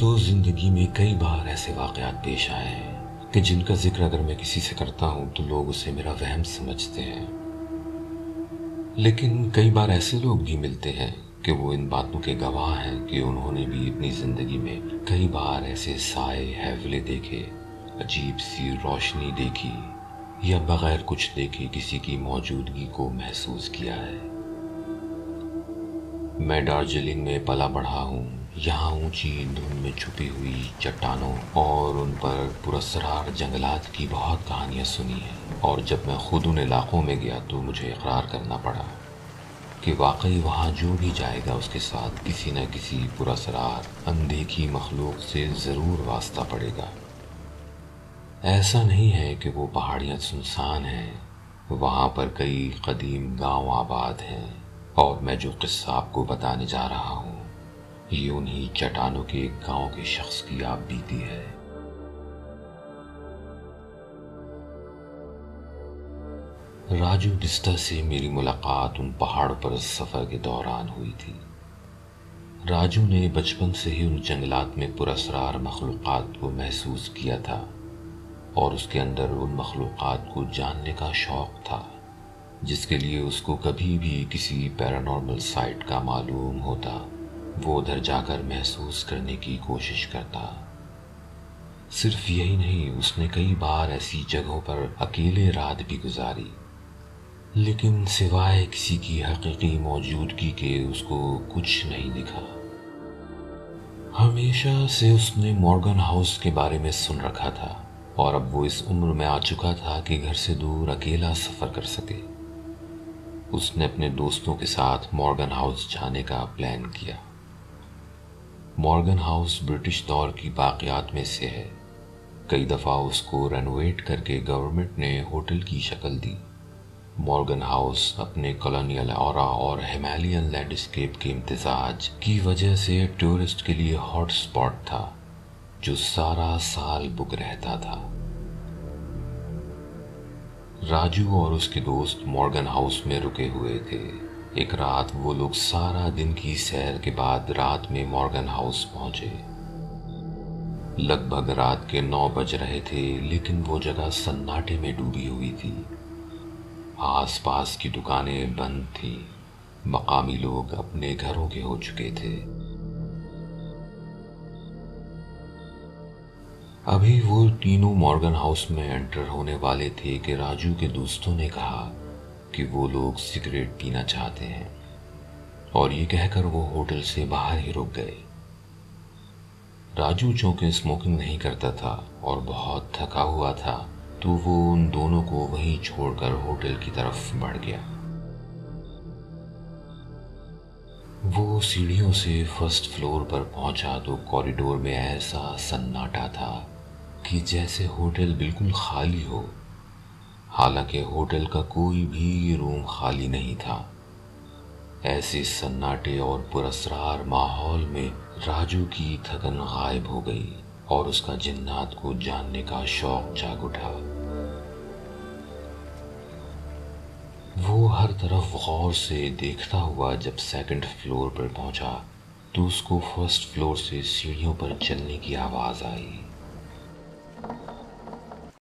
تو زندگی میں کئی بار ایسے واقعات پیش آئے ہیں کہ جن کا ذکر اگر میں کسی سے کرتا ہوں تو لوگ اسے میرا وہم سمجھتے ہیں، لیکن کئی بار ایسے لوگ بھی ملتے ہیں کہ وہ ان باتوں کے گواہ ہیں کہ انہوں نے بھی اپنی زندگی میں کئی بار ایسے سائے ہیولے دیکھے، عجیب سی روشنی دیکھی یا بغیر کچھ دیکھے کسی کی موجودگی کو محسوس کیا ہے۔ میں دارجلنگ میں پلا بڑھا ہوں۔ یہاں اونچی دھند میں چھپی ہوئی چٹانوں اور ان پر پراسرار جنگلات کی بہت کہانیاں سنی ہیں، اور جب میں خود ان علاقوں میں گیا تو مجھے اقرار کرنا پڑا کہ واقعی وہاں جو بھی جائے گا اس کے ساتھ کسی نہ کسی پراسرار اندیکھی مخلوق سے ضرور واسطہ پڑے گا۔ ایسا نہیں ہے کہ وہ پہاڑیاں سنسان ہیں، وہاں پر کئی قدیم گاؤں آباد ہیں، اور میں جو قصہ آپ کو بتانے جا رہا ہوں یہ انہی چٹانوں کے ایک گاؤں کے شخص کی آپ بیتی ہے۔ راجو ڈسٹا سے میری ملاقات ان پہاڑوں پر سفر کے دوران ہوئی تھی۔ راجو نے بچپن سے ہی ان جنگلات میں پراسرار مخلوقات کو محسوس کیا تھا، اور اس کے اندر ان مخلوقات کو جاننے کا شوق تھا، جس کے لیے اس کو کبھی بھی کسی پیرانارمل سائٹ کا معلوم ہوتا وہ ادھر جا کر محسوس کرنے کی کوشش کرتا۔ صرف یہی نہیں، اس نے کئی بار ایسی جگہوں پر اکیلے رات بھی گزاری، لیکن سوائے کسی کی حقیقی موجودگی کے اس کو کچھ نہیں دکھا۔ ہمیشہ سے اس نے مورگن ہاؤس کے بارے میں سن رکھا تھا، اور اب وہ اس عمر میں آ چکا تھا کہ گھر سے دور اکیلا سفر کر سکے۔ اس نے اپنے دوستوں کے ساتھ مورگن ہاؤس جانے کا پلان کیا۔ مورگن ہاؤس برٹش دور کی باقیات میں سے ہے۔ کئی دفعہ اس کو رینوویٹ کر کے گورنمنٹ نے ہوٹل کی شکل دی۔ مورگن ہاؤس اپنے کالونیل اورا اور ہمالیین لینڈسکیپ کے امتزاج کی وجہ سے ٹورسٹ کے لیے ہاٹ سپاٹ تھا جو سارا سال بک رہتا تھا۔ راجو اور اس کے دوست مورگن ہاؤس میں رکے ہوئے تھے۔ ایک رات وہ لوگ سارا دن کی سیر کے بعد رات میں مورگن ہاؤس پہنچے۔ لگ بھگ رات کے 9 بج رہے تھے، لیکن وہ جگہ سناٹے میں ڈوبی ہوئی تھی۔ آس پاس کی دکانیں بند تھیں، مقامی لوگ اپنے گھروں کے ہو چکے تھے۔ ابھی وہ تینوں مورگن ہاؤس میں انٹر ہونے والے تھے کہ راجو کے دوستوں نے کہا کہ وہ لوگ سگریٹ پینا چاہتے ہیں، اور یہ کہہ کر وہ ہوٹل سے باہر ہی رک گئے۔ راجو چونکہ اسموکنگ نہیں کرتا تھا اور بہت تھکا ہوا تھا، تو وہ ان دونوں کو وہیں چھوڑ کر ہوٹل کی طرف بڑھ گیا۔ وہ سیڑھیوں سے فرسٹ فلور پر پہنچا تو کوریڈور میں ایسا سناٹا تھا کہ جیسے ہوٹل بالکل خالی ہو، حالانکہ ہوٹل کا کوئی بھی روم خالی نہیں تھا۔ ایسے سناٹے اور پراسرار ماحول میں راجو کی تھکن غائب ہو گئی اور اس کا جنات کو جاننے کا شوق جاگ اٹھا۔ وہ ہر طرف غور سے دیکھتا ہوا جب سیکنڈ فلور پر پہنچا تو اس کو فرسٹ فلور سے سیڑھیوں پر چلنے کی آواز آئی۔